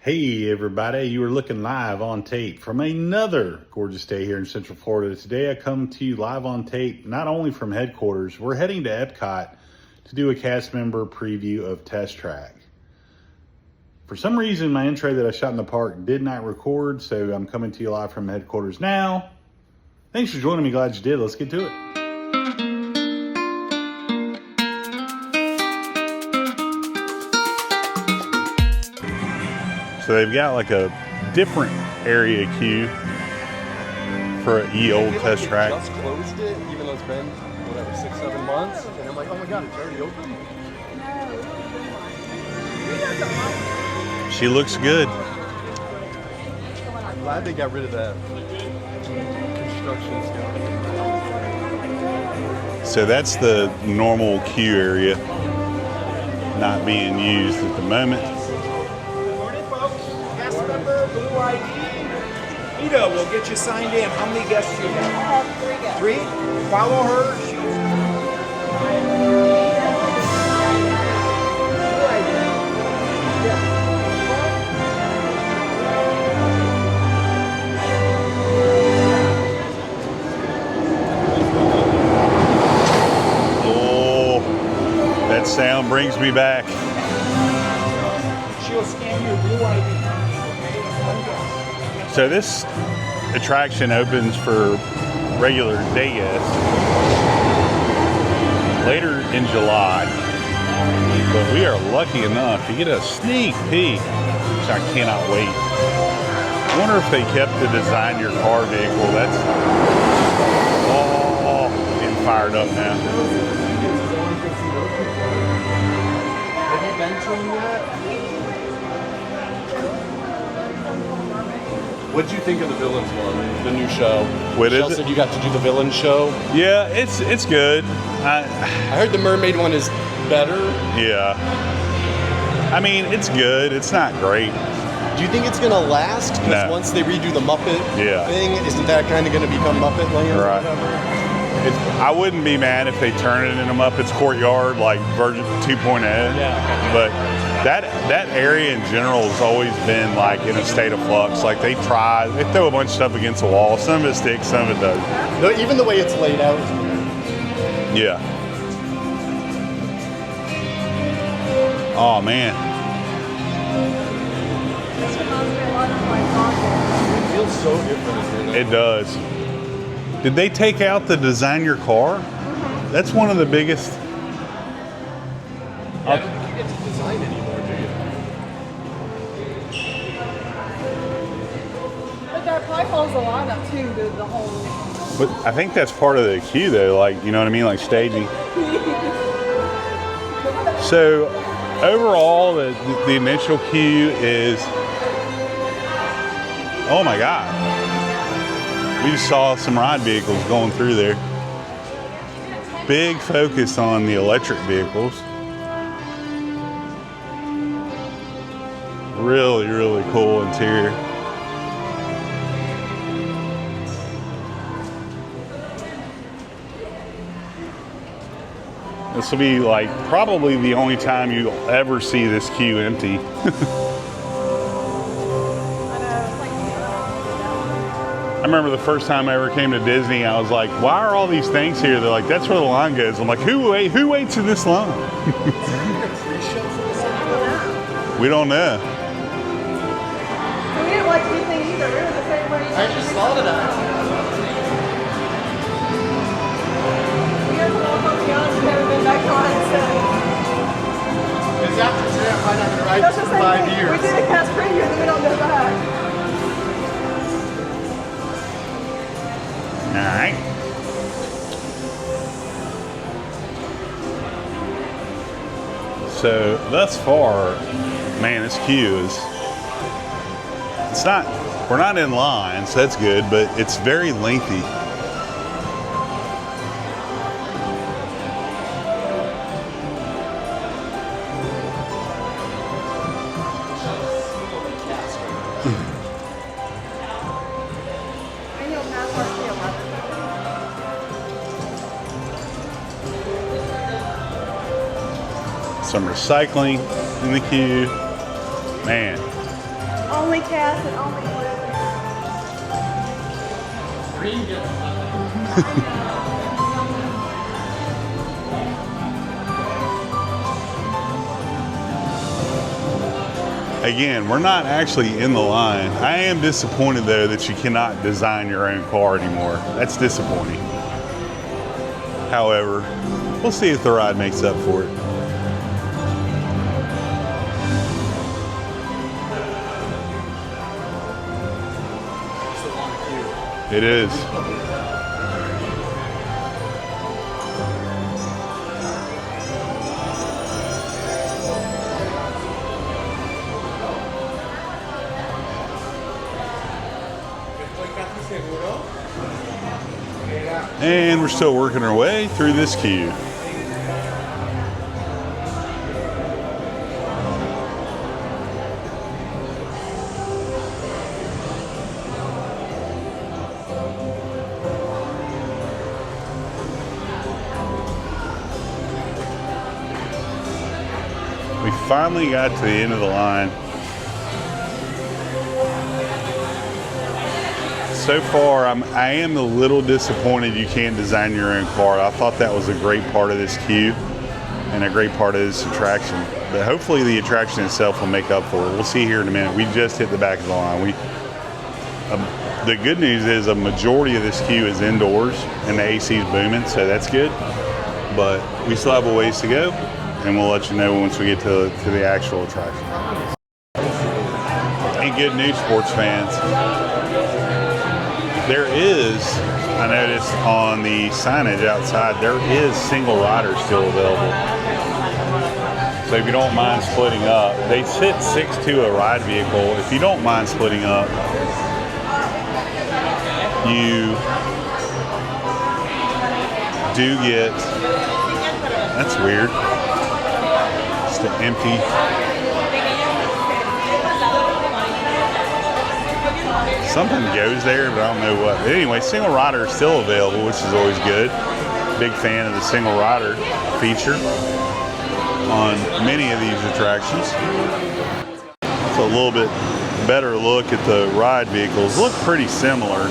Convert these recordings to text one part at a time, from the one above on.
Hey everybody, you are looking live on tape from another gorgeous day here in Central Florida. Today I come to you live on tape, not only from headquarters, we're heading to Epcot to do a cast member preview of Test Track. For some reason, my intro that I shot in the park did not record, so I'm coming to you live from headquarters now. Thanks for joining me, glad you did. Let's get to it. So they've got like a different area queue for an old Test Track. Just closed it, even though it's been whatever 6-7 months, and I'm like, oh my god, it's already open. She looks good. I'm glad they got rid of that construction stuff. So that's the normal queue area, not being used at the moment. Ida, we'll get you signed in. How many guests do you have? I have 3 guests. 3? Follow her. Oh, that sound brings me back. She'll scan your blue ID. So this attraction opens for regular day guests later in July, but we are lucky enough to get a sneak peek, which I cannot wait. I wonder if they kept the design your car vehicle. That's all getting fired up now. Have you been to them yet? What did you think of the Villains one, the new show? What is Michelle it? said you got to do the Villain show. Yeah, it's good. I heard the Mermaid one is better. Yeah. I mean, it's good. It's not great. Do you think it's gonna last? Because No. once they redo the Muppet Yeah. thing, isn't that kind of gonna become Muppet Land? or Right. whatever? I wouldn't be mad if they turn it into Muppets Courtyard like version 2.0. Yeah. But that area in general has always been like in a state of flux. Like they throw a bunch of stuff against the wall. Some of it sticks, some of it doesn't. No, even the way it's laid out. Yeah. Oh man. This reminds me a lot of my pocket. It feels so different in here. It does. Did they take out the design your car? That's one of the biggest. I don't think you get to design anymore, do you? But that probably holds the lineup too, the whole. But I think that's part of the queue though, like, you know what I mean? Like staging. So overall, the initial queue is, oh my God. We just saw some ride vehicles going through there. Big focus on the electric vehicles. Really, really cool interior. This will be like probably the only time you'll ever see this queue empty. I remember the first time I ever came to Disney, I was like, why are all these things here? They're like, that's where the line goes. I'm like, who waits in this line? We don't know. So we didn't watch anything either. We were the same way. I just thought of that. We had to walk on the island and never been back on. So Because after today, I'm probably not going to ride that's this the for same 5 thing. years. We did a cast preview and then we don't go back. All right. So thus far, man, this queue we're not in line, so that's good, but it's very lengthy. And you'll pass our queue. some recycling in the queue. Man, Only Cass and only Again, we're not actually in the line. I am disappointed though that you cannot design your own car anymore. That's disappointing. However, we'll see if the ride makes up for it. It is. And we're still working our way through this queue. We finally got to the end of the line. So far, I am a little disappointed you can't design your own car. I thought that was a great part of this queue and a great part of this attraction. But hopefully the attraction itself will make up for it. We'll see here in a minute. We just hit the back of the line. The good news is a majority of this queue is indoors and the AC is booming, so that's good. But we still have a ways to go, and we'll let you know once we get to the actual attraction. And good news, sports fans. There is, I noticed on the signage outside, there is single riders still available. So if you don't mind splitting up, they sit 6 to a ride vehicle. If you don't mind splitting up, you do get, that's weird, just an empty. Something goes there, but I don't know what. But anyway, single rider is still available, which is always good. Big fan of the single rider feature on many of these attractions. It's a little bit better look at the ride vehicles. Look pretty similar,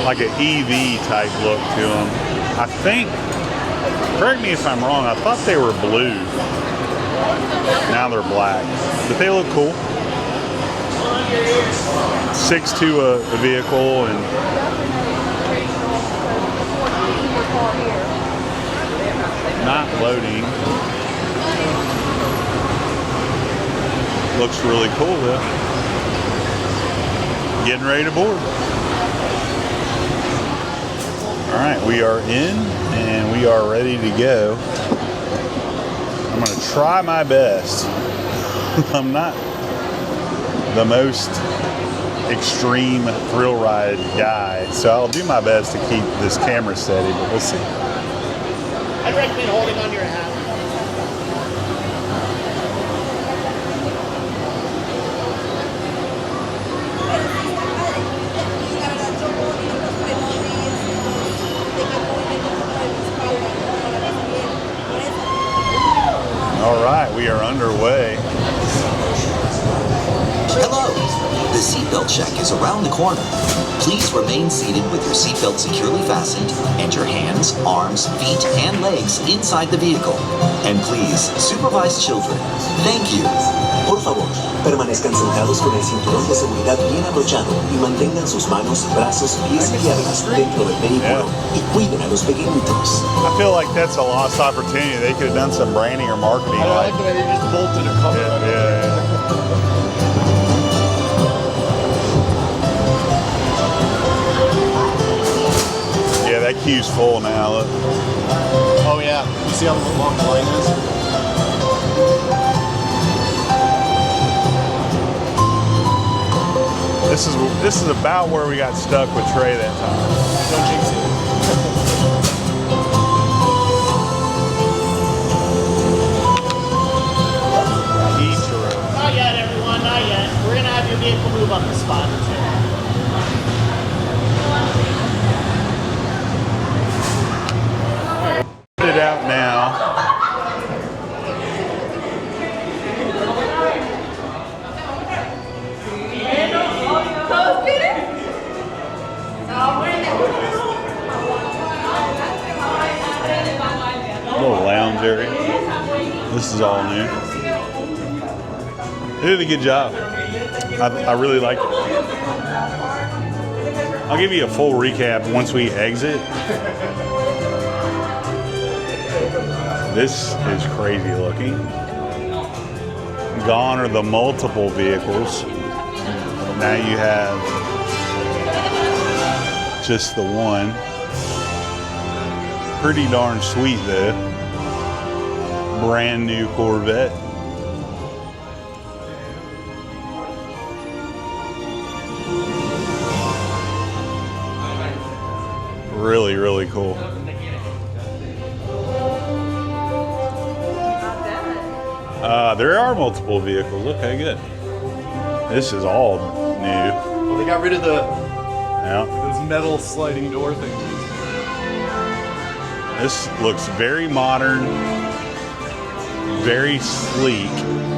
like an EV type look to them. I think, correct me if I'm wrong, I thought they were blue. Now they're black, but they look cool. 6 to a vehicle and not loading. Looks really cool though. Getting ready to board. All right, we are in and we are ready to go. I'm gonna try my best. I'm not the most extreme thrill ride guy, so I'll do my best to keep this camera steady, but we'll see. I'd recommend holding on to your hat. All right, we are underway. Hello! The seatbelt check is around the corner. Please remain seated with your seatbelt securely fastened and your hands, arms, feet, and legs inside the vehicle. And please, supervise children. Thank you. Por favor, permanezcan sentados con el cinturón de seguridad bien abrochado y mantengan sus manos, brazos, pies y piernas dentro del vehículo y cuiden a los pequeñitos. I feel like that's a lost opportunity. They could have done some branding or marketing. I like the way they just bolted a cover. Yeah. Yeah, that queue's full now. Look. Oh yeah, you see how long the line is? This is about where we got stuck with Trey that time. Don't jinx it. Not yet, everyone, not yet. We're gonna have your vehicle move up the spot or two. Put it out now. They did a good job. I really liked it. I'll give you a full recap once we exit. This is crazy looking. Gone are the multiple vehicles. Now you have just the one. Pretty darn sweet though. Brand new Corvette. Really, really cool. There are multiple vehicles. Okay, good. This is all new. Well, they got rid of Yeah. those metal sliding door things. This looks very modern, very sleek,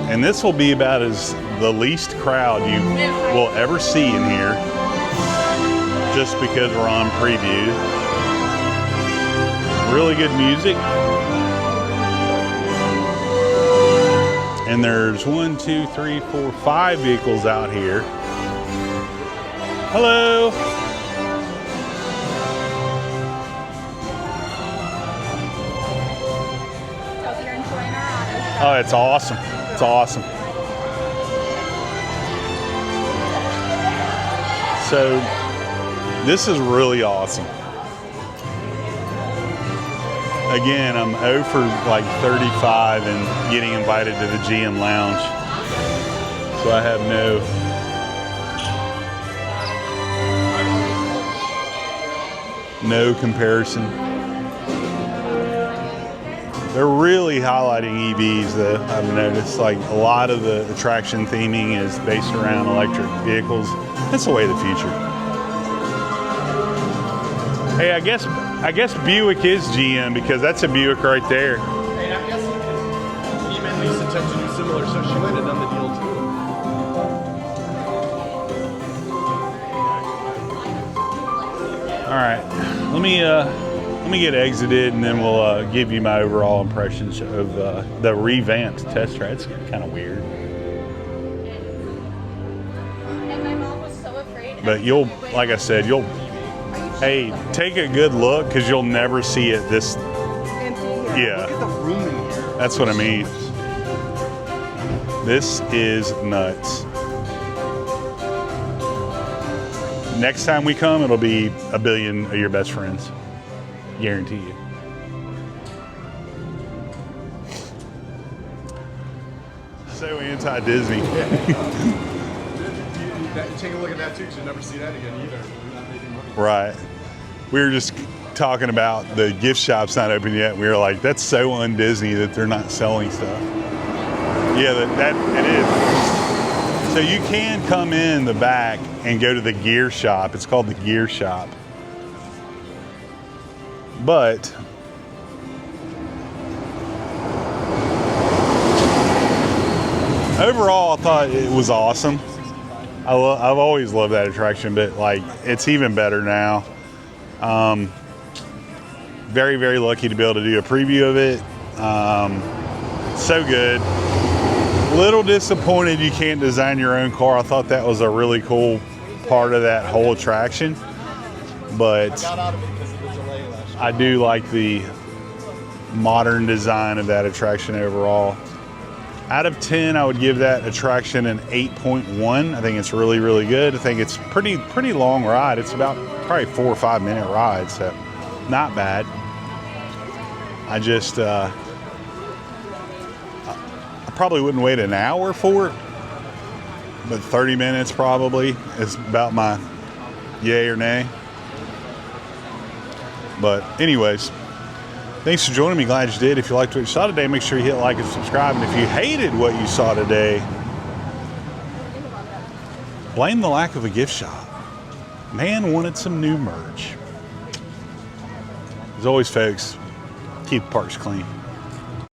and this will be about as the least crowd you will ever see in here, just because we're on preview. Really good music. And there's 1, 2, 3, 4, 5 vehicles out here. Hello. Oh, it's awesome. It's awesome. So this is really awesome. Again, I'm 0 for like 35 and getting invited to the GM Lounge. So I have no comparison. They're really highlighting EVs though, I've noticed. Like a lot of the attraction theming is based around electric vehicles. That's the way of the future. Hey, I guess Buick is GM because that's a Buick right there. Hey, I'm guessing even Lisa attempted to do similar, so she might have done the deal too. All right, let me get exited and then we'll give you my overall impressions of the revamped test track. It's kind of weird, And my mom was so afraid. but like I said, hey, take a good look because you'll never see it this. Yeah, Look at the room in here. that's what I mean. This is nuts. Next time we come, it'll be a billion of your best friends. Guarantee you. So anti-Disney. Take a look at that too, because you'll never see that again either. We're not making money. Right. We were just talking about the gift shop's not open yet. We were like, that's so un-Disney that they're not selling stuff. Yeah, that it is. So you can come in the back and go to the gear shop. It's called the gear shop. But overall, I thought it was awesome. I've always loved that attraction, but like it's even better now. Very, very lucky to be able to do a preview of it. So good. Little disappointed you can't design your own car. I thought that was a really cool part of that whole attraction. But Got out of it because of the delay last year. I do like the modern design of that attraction overall. Out of 10, I would give that attraction an 8.1. I think it's really, really good. I think it's pretty long ride. It's about probably 4 or 5 minute ride, so not bad. I just, I probably wouldn't wait an hour for it, but 30 minutes probably is about my yay or nay. But anyways, thanks for joining me. Glad you did. If you liked what you saw today, make sure you hit like and subscribe. And if you hated what you saw today, blame the lack of a gift shop. Man wanted some new merch. As always, folks, keep the parks clean.